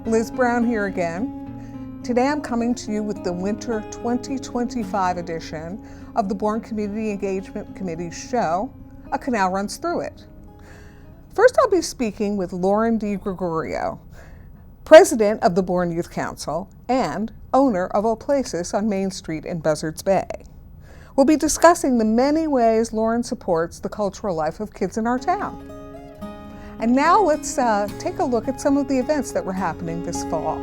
Liz Brown here again. Today I'm coming to you with the Winter 2025 edition of the Bourne Community Engagement Committee's show, A Canal Runs Through It. First I'll be speaking with Lauren DeGregorio, President of the Bourne Youth Council and owner of Oasis on Main Street in Buzzards Bay. We'll be discussing the many ways Lauren supports the cultural life of kids in our town. And now let's take a look at some of the events that were happening this fall.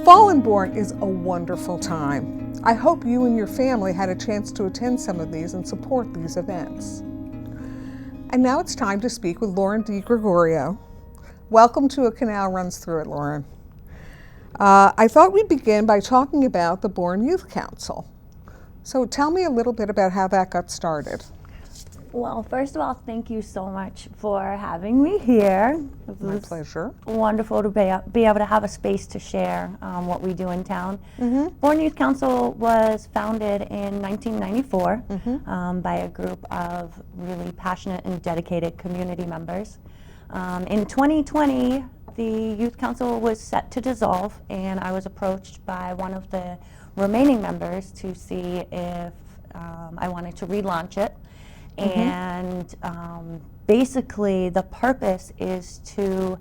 Fall in Bourne is a wonderful time. I hope you and your family had a chance to attend some of these and support these events. And now it's time to speak with Lauren DeGregorio. Welcome to A Canal Runs Through It, Lauren. I thought we'd begin by talking about the Bourne Youth Council. So tell me a little bit about how that got started. Well, first of all, thank you so much for having me here. My pleasure. Wonderful to be able to have a space to share what we do in town. Mm-hmm. Bourne Youth Council was founded in 1994 by a group of really passionate and dedicated community members. In 2020, the Youth Council was set to dissolve, and I was approached by one of the remaining members to see if I wanted to relaunch it. And basically the purpose is to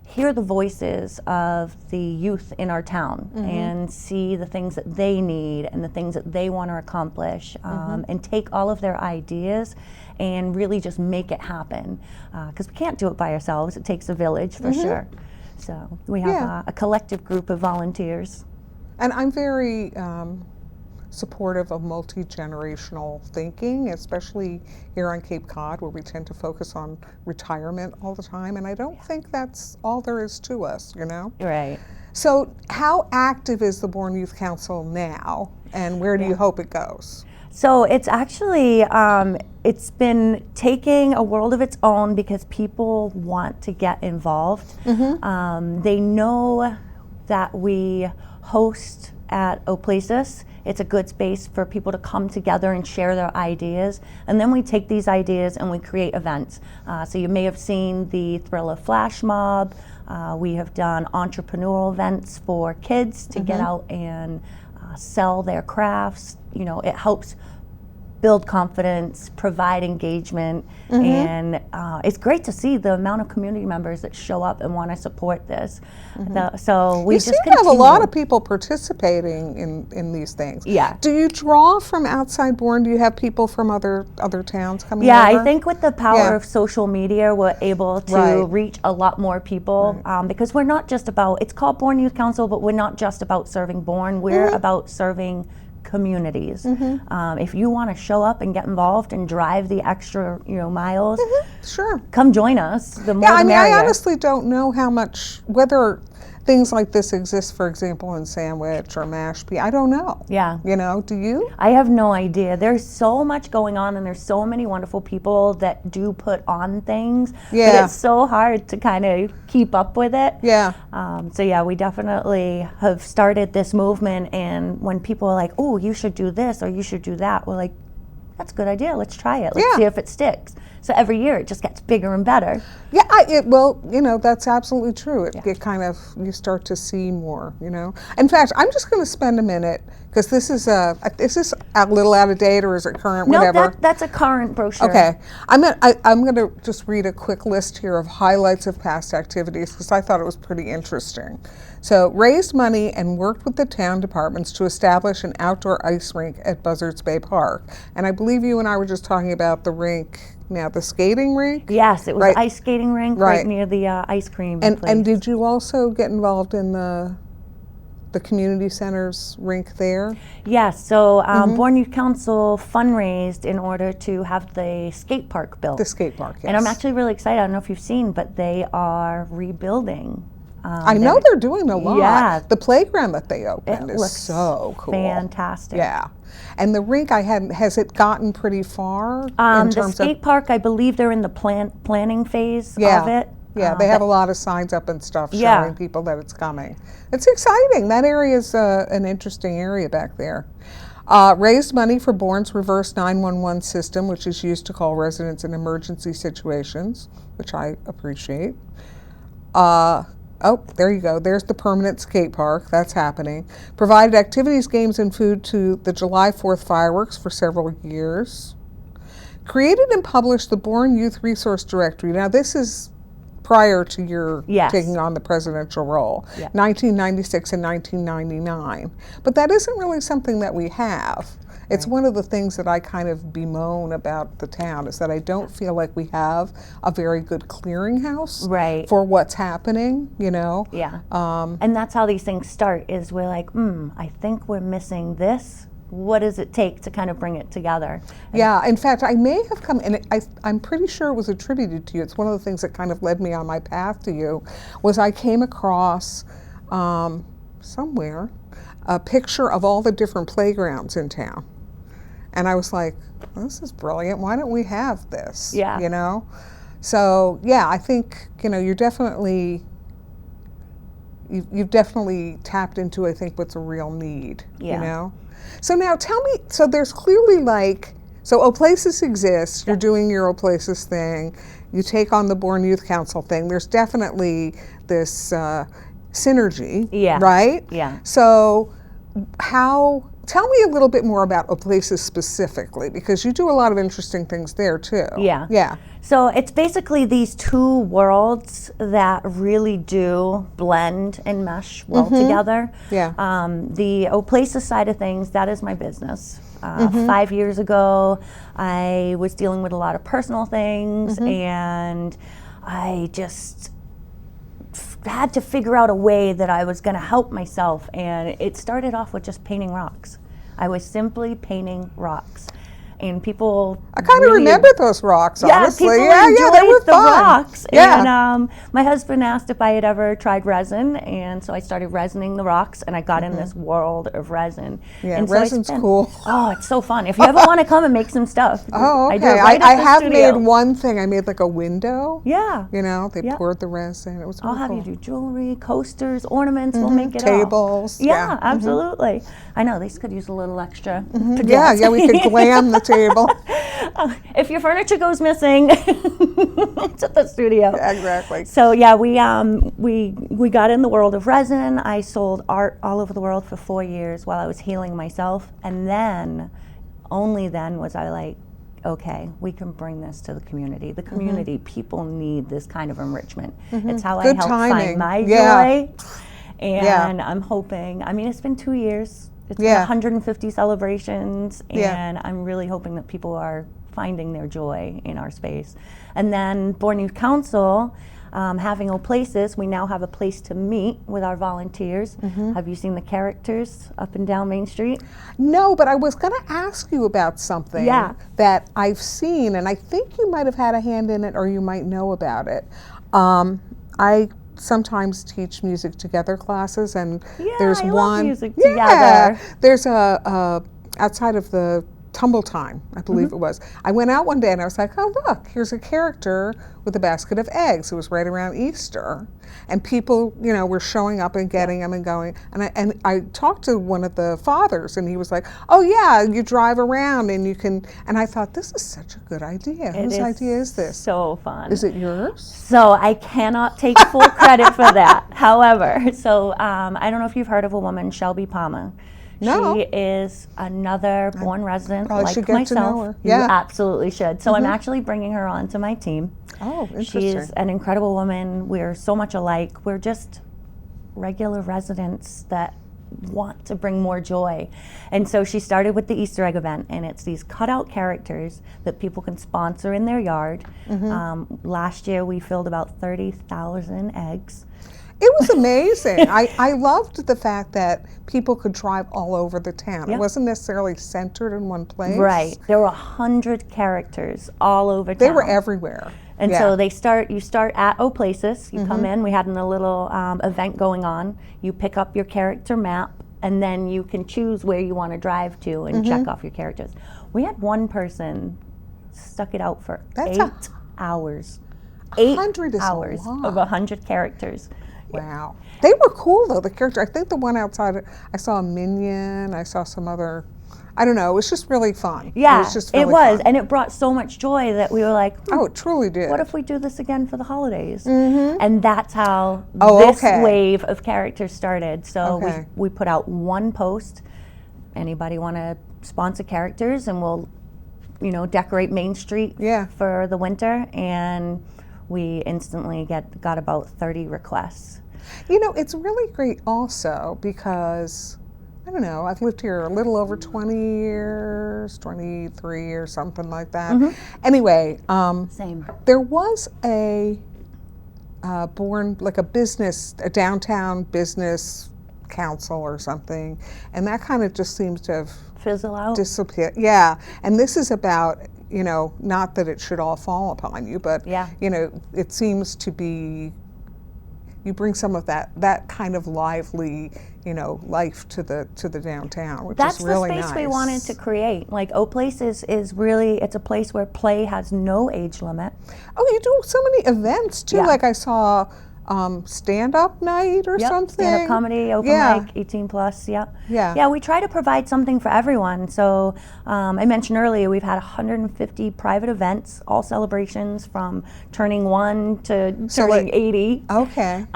hear the voices of the youth in our town and see the things that they need and the things that they want to accomplish, and take all of their ideas and really just make it happen, because we can't do it by ourselves. It takes a village for sure. So we have a collective group of volunteers. And I'm very supportive of multi-generational thinking, especially here on Cape Cod, where we tend to focus on retirement all the time, and I don't think that's all there is to us, you know? Right. So how active is the Bourne Youth Council now, and where do you hope it goes? So it's actually, it's been taking a world of its own because people want to get involved. They know that we host at Oasis. It's a good space for people to come together and share their ideas. And then we take these ideas and we create events. So you may have seen the Thriller Flash Mob. We have done entrepreneurial events for kids to get out and sell their crafts. You know, it helps build confidence, provide engagement, and it's great to see the amount of community members that show up and want to support this. So we just seem to have a lot of people participating in these things. Yeah. Do you draw from outside Bourne? Do you have people from other towns coming Yeah, over? I think with the power of social media, we're able to reach a lot more people, because we're not just about, it's called Bourne Youth Council, but we're not just about serving Bourne, we're about serving communities. If you want to show up and get involved and drive the extra, miles, sure, come join us. The more the I merrier. honestly don't know how much, whether things like this exist, for example, in Sandwich or Mashpee. I don't know. Yeah. You know, do you? I have no idea. There's so much going on, and there's so many wonderful people that do put on things. Yeah. But it's so hard to kind of keep up with it. Yeah. So yeah, we definitely have started this movement, and when people are like, oh, you should do this or you should do that, we're like, that's a good idea. Let's try it. Let's see if it sticks. So every year it just gets bigger and better. Yeah, well, that's absolutely true. It kind of, you start to see more, In fact, I'm just going to spend a minute, because this is a little out of date, or is it current, whatever? No, that's a current brochure. Okay. I'm going to just read a quick list here of highlights of past activities, because I thought it was pretty interesting. So, raised money and worked with the town departments to establish an outdoor ice rink at Buzzards Bay Park. And I believe you and I were just talking about the rink, now the skating rink? Yes, it was an ice skating rink right near the ice cream place. And did you also get involved in the community center's rink there? Yes, so Bourne Youth Council fundraised in order to have the skate park built. The skate park, yes. And I'm actually really excited. I don't know if you've seen, but they are rebuilding. I know they're doing a lot. Yeah. The playground that they opened is so cool. Fantastic. Yeah. And the rink, has it gotten pretty far? The skate park, I believe they're in the planning phase of it. Yeah, they have a lot of signs up and stuff showing people that it's coming. It's exciting. That area is an interesting area back there. Raised money for Bourne's reverse 911 system, which is used to call residents in emergency situations, which I appreciate. Oh, there you go. There's the permanent skate park. That's happening. Provided activities, games, and food to the July 4th fireworks for several years. Created and published the Bourne Youth Resource Directory. Now, this is prior to your taking on the presidential role, 1996 and 1999. But that isn't really something that we have. It's one of the things that I kind of bemoan about the town, is that I don't feel like we have a very good clearinghouse for what's happening, Yeah. And that's how these things start, is we're like, I think we're missing this. What does it take to kind of bring it together? Yeah, in fact, I may have come, and I'm pretty sure it was attributed to you. It's one of the things that kind of led me on my path to you, was I came across somewhere a picture of all the different playgrounds in town. And I was like, this is brilliant. Why don't we have this? Yeah. So, yeah, I think, you've definitely tapped into, I think, what's a real need, So now tell me, so there's clearly so Oplasis exists, you're doing your Oplasis thing, you take on the Bourne Youth Council thing, there's definitely this synergy, right? Yeah. So tell me a little bit more about Oplasis specifically, because you do a lot of interesting things there too. Yeah. Yeah. So it's basically these two worlds that really do blend and mesh well together. Yeah. The Oplasis side of things, that is my business. 5 years ago, I was dealing with a lot of personal things, and I just had to figure out a way that I was going to help myself, and it started off with just painting rocks. I was simply painting rocks, and people. I kind of remember those rocks, honestly. People enjoyed they were the fun. Rocks. Yeah. And my husband asked if I had ever tried resin, and so I started resining the rocks, and I got in this world of resin. Yeah, and resin's cool. Oh, it's so fun. If you ever want to come and make some stuff. Oh, okay. I do it right I at the have studio. made one thing. I made like a window. Yeah. They poured the resin. It was really I'll have cool. you do jewelry, coasters, ornaments. We'll make it tables. all. Yeah, absolutely. I know, these could use a little extra. Yeah, we could glam the table. If your furniture goes missing, it's at the studio. Yeah, exactly. So yeah, we got in the world of resin. I sold art all over the world for 4 years while I was healing myself, and then, only then, was I like, okay, we can bring this to the community. The community, people need this kind of enrichment. It's how I help find my joy. And I'm hoping, it's been 2 years. It's been 150 celebrations, and I'm really hoping that people are finding their joy in our space. And then Bourne Youth Council, having Oplasis, we now have a place to meet with our volunteers. Have you seen the characters up and down Main Street? No, but I was going to ask you about something that I've seen, and I think you might have had a hand in it, or you might know about it. I sometimes teach music together classes, and there's I one love music together. There's a outside of the Tumble Time, I believe it was. I went out one day and I was like, oh look, here's a character with a basket of eggs. It was right around Easter. And people, were showing up and getting them and going. And I talked to one of the fathers and he was like, oh yeah, you drive around and you can, and I thought, this is such a good idea. Whose idea is this? So fun. Is it yours? So I cannot take full credit for that. However, I don't know if you've heard of a woman, Shelby Palmer. No. She is another Bourne resident Probably like should get myself. to know her. Yeah. You absolutely should. So I'm actually bringing her on to my team. Oh, interesting. She's an incredible woman. We're so much alike. We're just regular residents that want to bring more joy. And so she started with the Easter egg event, and it's these cutout characters that people can sponsor in their yard. Last year we filled about 30,000 eggs. It was amazing. I loved the fact that people could drive all over the town. Yep. It wasn't necessarily centered in one place. Right. There were 100 characters all over town. They were everywhere. And so you start at Places. You come in, we had a little event going on. You pick up your character map, and then you can choose where you want to drive to and check off your characters. We had one person stuck it out for 8 hours. 8 hours of 100 characters. Wow. They were cool though, the character. I think the one outside, I saw a minion, I saw some other, I don't know, it was just really fun. Yeah, it was just really fun. And it brought so much joy that we were like, oh, it truly did. What if we do this again for the holidays? And that's how this wave of characters started. So we put out one post. Anybody want to sponsor characters, and we'll, decorate Main Street for the winter. And we instantly got about 30 requests. It's really great also because, I don't know, I've lived here a little over 20 years, 23 or something like that. Anyway, Same. There was a Bourne, like a downtown business council or something, and that kind of just seems to have fizzle out. Disappeared. Yeah, and this is about, not that it should all fall upon you, but it seems to be, you bring some of that kind of lively, life to the downtown, which is really nice. That's the space we wanted to create. Like Places is really, it's a place where play has no age limit. Oh, you do so many events too. Like I saw stand-up night or something. Stand-up comedy, open mic, 18 plus, Yeah, we try to provide something for everyone. So I mentioned earlier, we've had 150 private events, all celebrations from turning 1 to turning 80. Okay.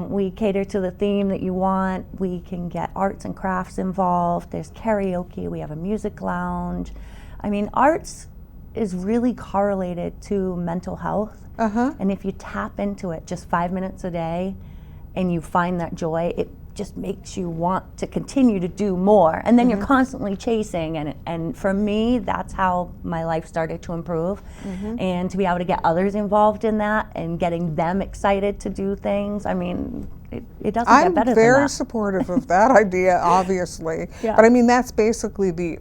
We cater to the theme that you want. We can get arts and crafts involved. There's karaoke. We have a music lounge. I mean, arts is really correlated to mental health. And if you tap into it just 5 minutes a day and you find that joy, it just makes you want to continue to do more. And then you're constantly chasing. And for me, that's how my life started to improve. And to be able to get others involved in that and getting them excited to do things, I mean, it doesn't get better than that. I'm very supportive of that idea, obviously. But I mean, that's basically the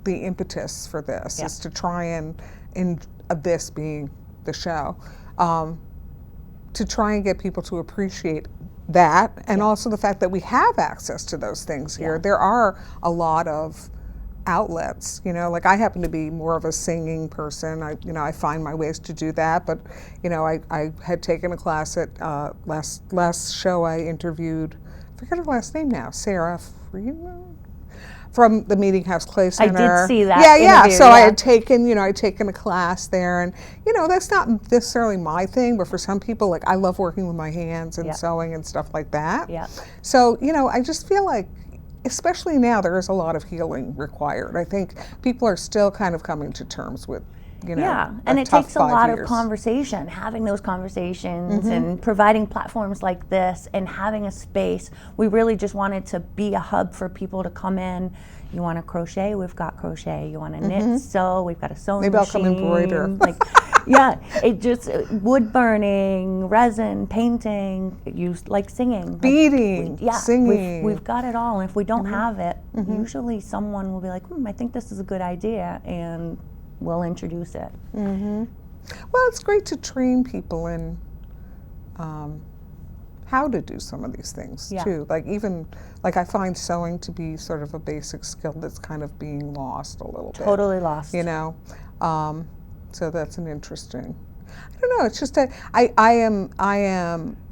impetus for this, is to try and this being the show, to try and get people to appreciate that, and also the fact that we have access to those things here. There are a lot of outlets, like I happen to be more of a singing person. I find my ways to do that, but I had taken a class at last show I interviewed, I forget her last name now, Sarah Friedman, from the Meeting House Clay Center. I did see that. Yeah. So I had taken, a class there, and that's not necessarily my thing, but for some people, like I love working with my hands and sewing and stuff like that. So I just feel like, especially now, there is a lot of healing required. I think people are still kind of coming to terms with, and it takes a lot of conversation, having those conversations and providing platforms like this and having a space. We really just wanted to be a hub for people to come in. You want to crochet? We've got crochet. You want to knit, sew? We've got a sewing machine. Maybe I'll come embroider. It just, wood burning, resin, painting, used like singing. Beading, singing. We've got it all. And if we don't have it, usually someone will be like, I think this is a good idea, and we'll introduce it. Well, it's great to train people in how to do some of these things too. Like even, like I find sewing to be sort of a basic skill that's kind of being lost a little bit. Totally lost. You know, so that's an interesting, I don't know, it's just that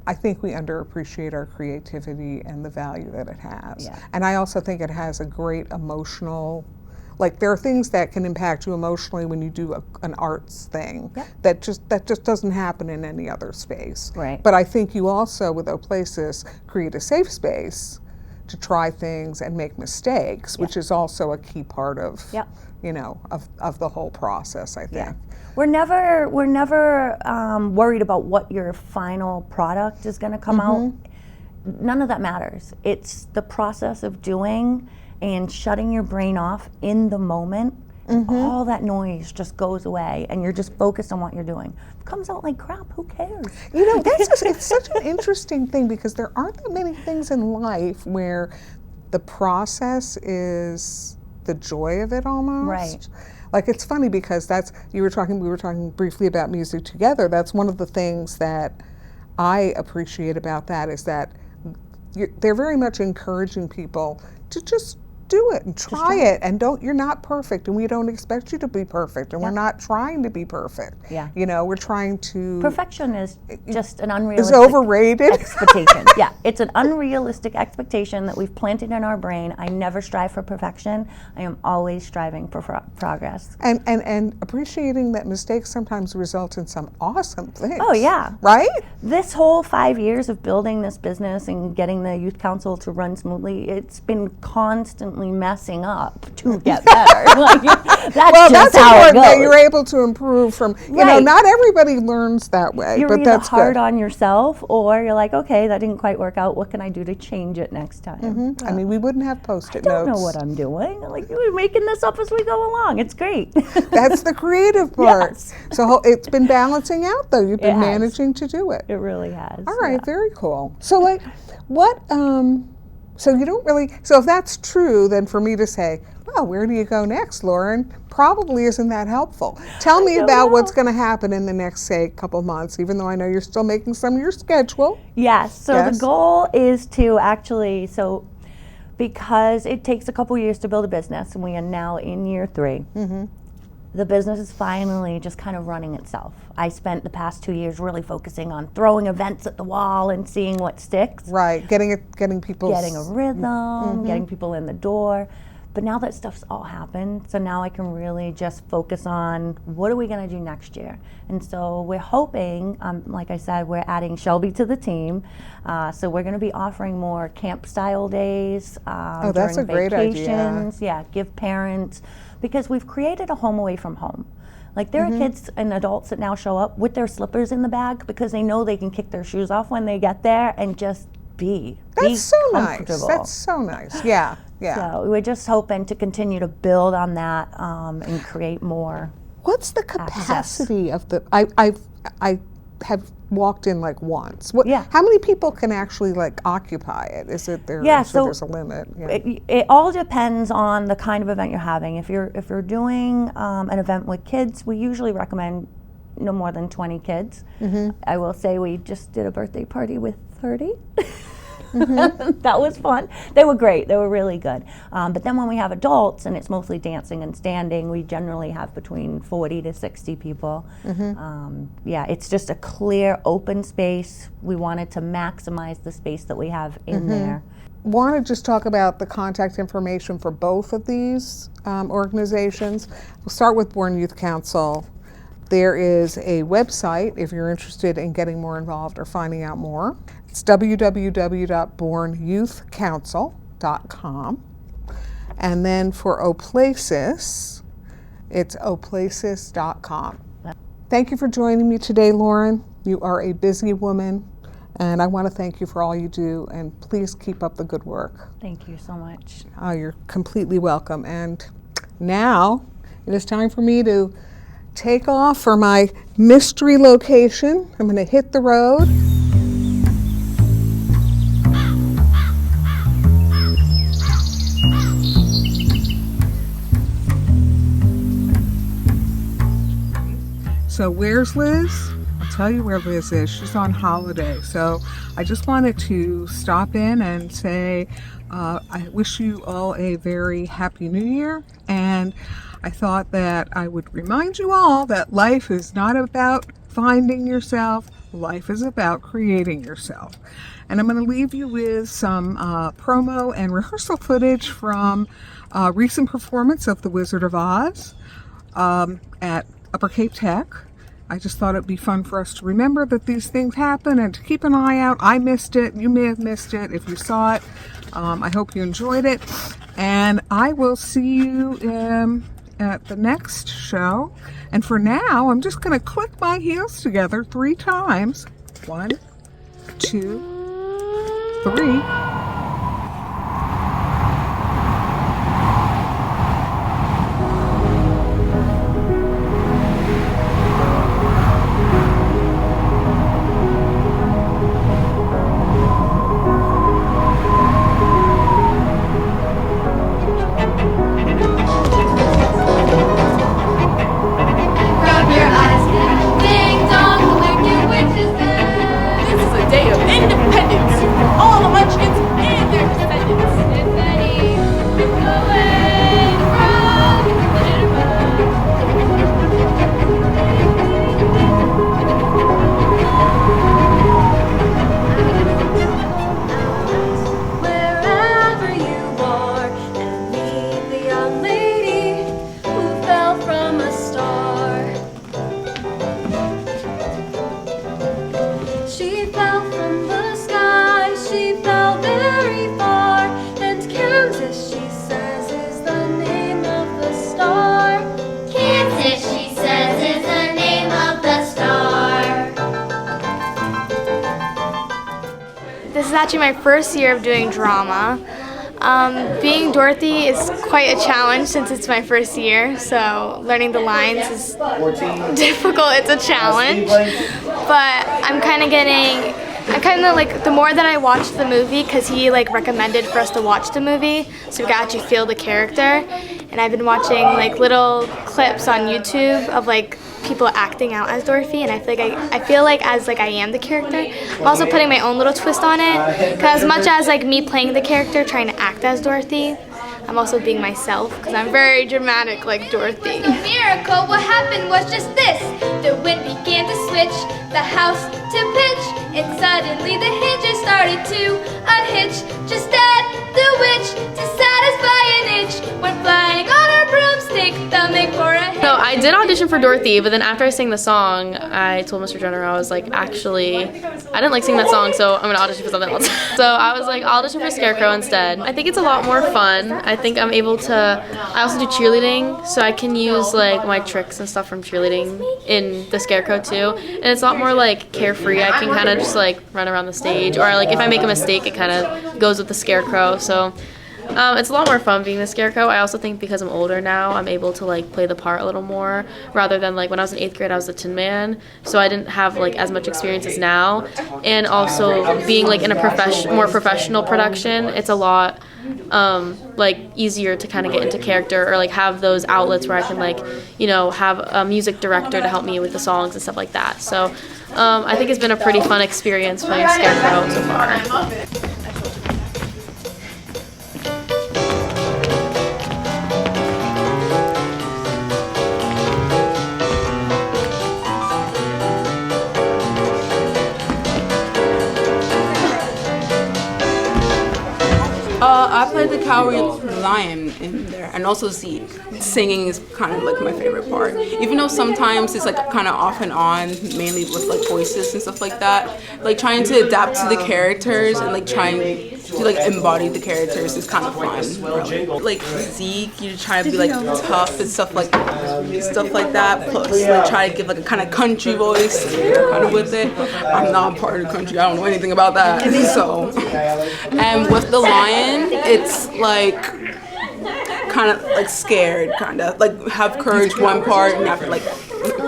I think we underappreciate our creativity and the value that it has. Yeah. And I also think it has a great emotional, like there are things that can impact you emotionally when you do an arts thing that just doesn't happen in any other space. Right. But I think you also, with Oplasis, create a safe space to try things and make mistakes, which is also a key part of you know, of the whole process, I think. Yeah. We're never worried about what your final product is going to come out. None of that matters. It's the process of doing and shutting your brain off in the moment. All that noise just goes away, and you're just focused on what you're doing. If it comes out like crap, who cares? You know, it's such an interesting thing, because there aren't that many things in life where the process is the joy of it almost. Right. Like it's funny because we were talking briefly about music together. That's one of the things that I appreciate about that, is that they're very much encouraging people to just do it and try it, and you're not perfect, and we don't expect you to be perfect, and we're not trying to be perfect. Yeah. You know, we're trying to. Perfection is just an unrealistic. Is overrated. Expectation. Yeah, it's an unrealistic expectation that we've planted in our brain. I never strive for perfection. I am always striving for progress. And appreciating that mistakes sometimes result in some awesome things. Oh yeah. Right? This whole 5 years of building this business and getting the youth council to run smoothly, it's been constantly messing up to get better. Like, that's how important it goes. that you're able to improve from, you know, not everybody learns that way. You're but either that's hard good. on yourself, or you're like, okay, that didn't quite work out. What can I do to change it next time? I mean, we wouldn't have Post-it I notes. don't know what I'm doing. Like, we're making this up as we go along. It's great. That's the creative part. Yes. So it's been balancing out, though. You've been managing to do it. It really has. All right, very cool. So like, what, so you don't really, so if that's true, then for me to say, well, where do you go next, Lauren, probably isn't that helpful. Tell me about what's going to happen in the next, say, couple months, even though I know you're still making some of your schedule. Yes, so the goal is to actually, because it takes a couple years to build a business, and we are now in year 3, the business is finally just kind of running itself. I spent the past 2 years really focusing on throwing events at the wall and seeing what sticks. Right, getting people. Getting a rhythm, getting people in the door. But now that stuff's all happened, so now I can really just focus on what are we going to do next year. And so we're hoping, like I said, we're adding Shelby to the team. So we're going to be offering more camp-style days that's during a great vacations. idea. Yeah, give parents, because we've created a home away from home. Like there are kids and adults that now show up with their slippers in the bag because they know they can kick their shoes off when they get there and just be so nice. comfortable. That's so nice. Yeah, yeah. So we're just hoping to continue to build on that and create more. What's the capacity of the? I have walked in like once. How many people can actually like occupy it? Is it there? Yeah, so there's a limit. Yeah. It all depends on the kind of event you're having. If you're doing an event with kids, we usually recommend no more than 20 kids. I will say we just did a birthday party with 30. That was fun. They were great. They were really good. But then when we have adults and it's mostly dancing and standing, we generally have between 40 to 60 people. Yeah, it's just a clear, open space. We wanted to maximize the space that we have in there. Want to just talk about the contact information for both of these organizations. We'll start with Bourne Youth Council. There is a website if you're interested in getting more involved or finding out more. It's www.bourneyouthcouncil.com. And then for Oplasis, it's oplasis.com. Thank you for joining me today, Lauren. You are a busy woman, and I want to thank you for all you do, and please keep up the good work. Thank you so much. Oh, you're completely welcome. And now it is time for me to take off for my mystery location. I'm going to hit the road. So where's Liz? I'll tell you where Liz is. She's on holiday. So I just wanted to stop in and say I wish you all a very happy new year. And I thought that I would remind you all that life is not about finding yourself. Life is about creating yourself. And I'm going to leave you with some promo and rehearsal footage from a recent performance of The Wizard of Oz at Upper Cape Tech. I just thought it'd be fun for us to remember that these things happen and to keep an eye out. I missed it. You may have missed it. If you saw it, I hope you enjoyed it. And I will see you at the next show. And for now, I'm just going to click my heels together 3 times. 1, 2, 3. This is actually my first year of doing drama. Being Dorothy is quite a challenge since it's my first year, so learning the lines is difficult. It's a challenge, but I'm kind of like, the more that I watched the movie, because he like recommended for us to watch the movie, so we could actually feel the character. And I've been watching like little clips on YouTube of like people acting out as Dorothy, and I feel like as like I am the character. I'm also putting my own little twist on it, because as much as like me playing the character, trying to act as Dorothy, I'm also being myself, because I'm very dramatic like Dorothy. A miracle, what happened was just this. The wind began to switch, the house to pitch, and suddenly the hinges started to unhitch. Just add the witch to satisfy an itch, when flying on her broomstick, thumbing for a hit. So I did audition for Dorothy, but then after I sang the song, I told Mr. Jenner, I was like, actually, I didn't like singing that song, so I'm gonna audition for something else. So I was like, I'll audition for Scarecrow instead. I think it's a lot more fun. I think I'm able to, I also do cheerleading, so I can use like my tricks and stuff from cheerleading in the Scarecrow too. And it's a lot more like carefree. I can kind of just like run around the stage, or like if I make a mistake, it kind of goes with the Scarecrow. So it's a lot more fun being the Scarecrow. I also think because I'm older now, I'm able to like play the part a little more, rather than like when I was in 8th grade, I was the Tin Man, so I didn't have like as much experience as now. And also being like in a more professional production, it's a lot like easier to kind of get into character, or like have those outlets where I can like, you know, have a music director to help me with the songs and stuff like that. So I think it's been a pretty fun experience playing Scarecrow so far. I played the cowardly lion in there, and also Zeke. Singing is kind of like my favorite part, even though sometimes it's like kind of off and on, mainly with like voices and stuff like that. Like trying to adapt to the characters and like trying to like embody the characters is kind of fun. Really. Like Zeke, you try to be like tough and stuff like that. Plus, like try to give like a kind of country voice, kind of with it. I'm not part of the country. I don't know anything about that. So, and with the lion, it's like kind of like scared, kind of like have courage one part, and after like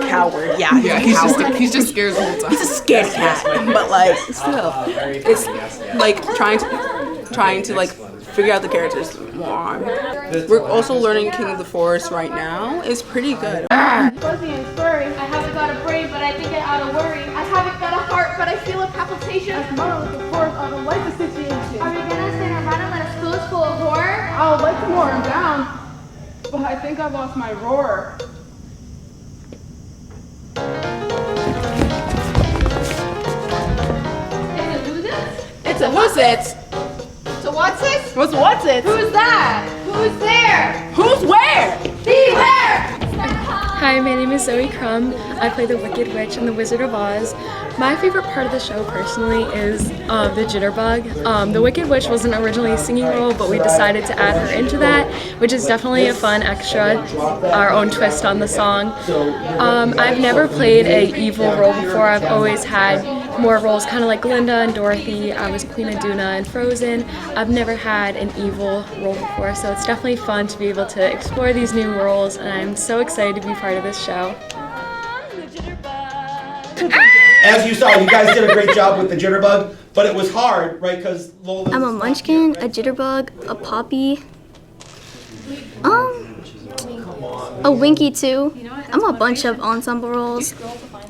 coward. Yeah, he's just scared the whole time. He's a scared cat, but like still, it's like trying to like figure out the characters more. We're also learning King of the Forest right now. It's pretty good. Fuzzy and furry. I haven't got a brain, but I think I ought to worry. I haven't got a heart, but I feel a palpitation. As mother with the forest, I don't like the situation. Are we gonna sing around and let a school full of horror? I would like to moor him down, but I think I lost my roar. It's a who's it? So what's it? What's it? Who's that? Who's there? Who's where? Beware! Hi, my name is Zoe Crum. I play the Wicked Witch in The Wizard of Oz. My favorite part of the show personally is the jitterbug. The Wicked Witch wasn't originally a singing role, but we decided to add her into that, which is definitely a fun extra, our own twist on the song. I've never played an evil role before. I've always had more roles, kind of like Glinda and Dorothy. I was Queen Aduna in Frozen. I've never had an evil role before, so it's definitely fun to be able to explore these new roles, and I'm so excited to be part of this show. As you saw, you guys did a great job with the jitterbug, but it was hard, right? Because Lola. I'm a munchkin, a jitterbug, a poppy, a winky too. I'm a bunch of ensemble roles.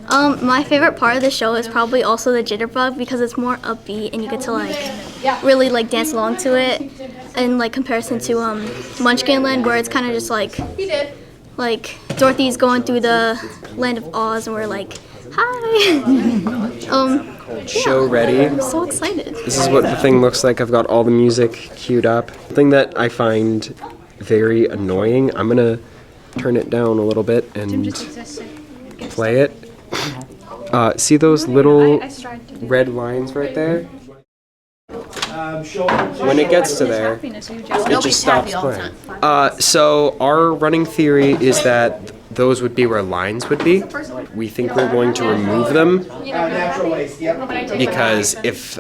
My favorite part of the show is probably also the jitterbug because it's more upbeat and you get to really dance along to it, in comparison to Munchkinland, where it's kind of just like Dorothy's going through the land of Oz and we're like, hi. Show ready. I'm so excited. This is what the thing looks like. I've got all the music queued up. The thing that I find very annoying, I'm gonna turn it down a little bit and play it. See those little red lines right there? When it gets to there, it just stops playing. So our running theory is that those would be where lines would be. We think we're going to remove them because if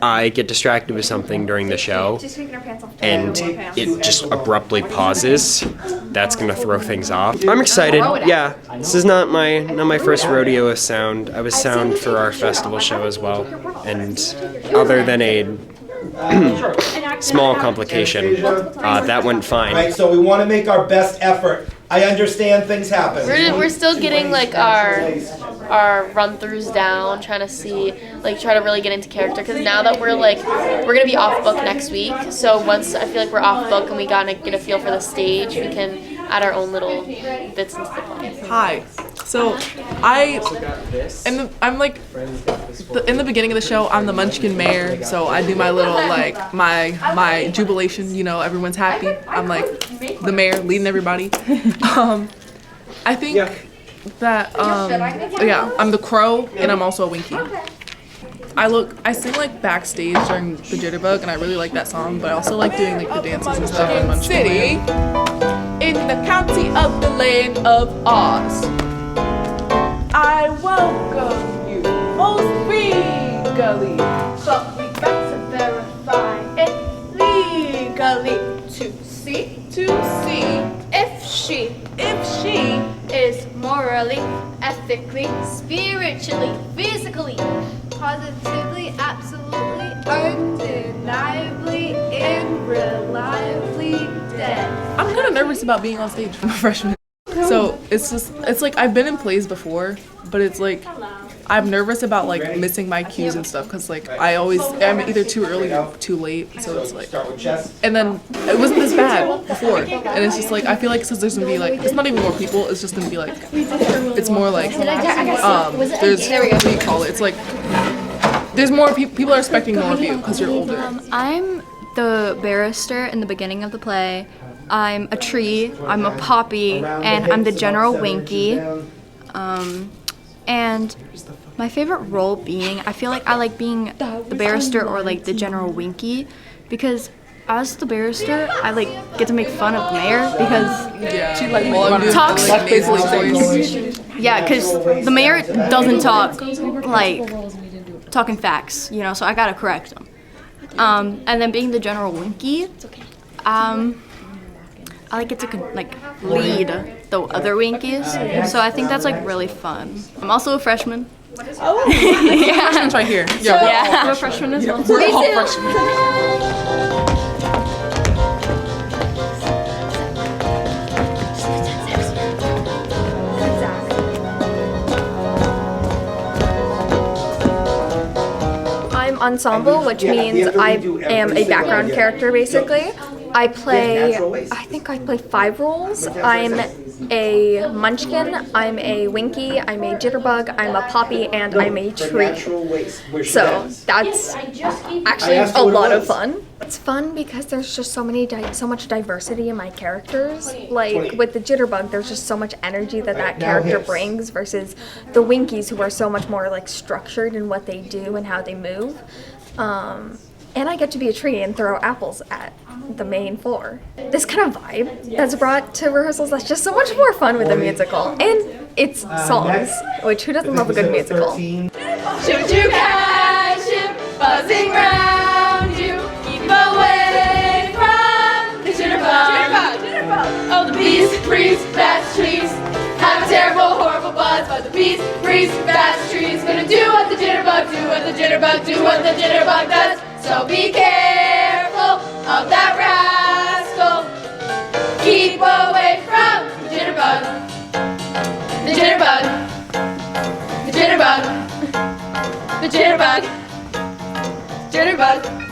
I get distracted with something during the show and it just abruptly pauses, that's going to throw things off. I'm excited. Yeah, this is not my first rodeo with sound. I was sound for our festival show as well, and other than a small complication, that went fine. Right, so we want to make our best effort. I understand things happen. We're still getting our run-throughs down, trying to try to really get into character, because now that we're gonna be off book next week, so once I feel like we're off book and we gotta get a feel for the stage, we can add our own little bits into the play. Hi. So I'm like, in the beginning of the show, I'm the Munchkin mayor, so I do my little my jubilation, everyone's happy. I'm like the mayor leading everybody. I think that I'm the crow and I'm also a winky. I sing backstage during the jitterbug and I really like that song, but I also like doing the dances and stuff in Munchkin City, in the county of the land of Oz. I welcome you most regally, but we got to verify it legally to see if she Is morally, ethically, spiritually, physically, positively, absolutely, undeniably, irreliably dead. I'm kind of nervous about being on stage. I'm a freshman. So it's like I've been in plays before, but it's like I'm nervous about missing my cues and stuff because I'm either too early or too late. So it's and then it wasn't this bad before, and it's just I feel since there's gonna be it's not even more people, it's just gonna be it's more there's what do you call it? It's there's more people are expecting more of you because you're older. I'm the barrister in the beginning of the play. I'm a tree, I'm a poppy, and I'm the General Winky. And my favorite role being, I feel I like being the barrister or the General Winky, because as the barrister, I get to make fun of the mayor because she talks. Yeah, because the mayor doesn't talk talking facts, so I gotta correct him. And then being the General Winky, I get to lead the other Winkies, so I think that's really fun. I'm also a freshman. Oh, yeah. Freshman's right here. Yeah, I'm a freshman as well. We're all freshmen. ensemble, which means I am a background character basically. I think I play 5 roles. I'm a munchkin, I'm a winky, I'm a jitterbug, I'm a poppy, and I'm a tree. So that's actually a lot of fun. It's fun because there's just so much diversity in my characters. Like with the jitterbug, there's just so much energy that character brings versus the winkies, who are so much more like structured in what they do and how they move. And I get to be a tree and throw apples at the main 4. This kind of vibe that's brought to rehearsals, that's just so much more fun with a musical. And it's songs, which who doesn't love a good musical? Should you catch him buzzing round you? Keep away from the jitterbug. Oh, the bees, breeze, bats, trees have a terrible, horrible buzz, but the bees, breeze, bats, trees gonna do what the jitterbug, do what the jitterbug, do what the jitterbug does. So be careful of that rascal. Keep away from the jitterbug. The jitterbug. The jitterbug. The jitterbug. Jitterbug.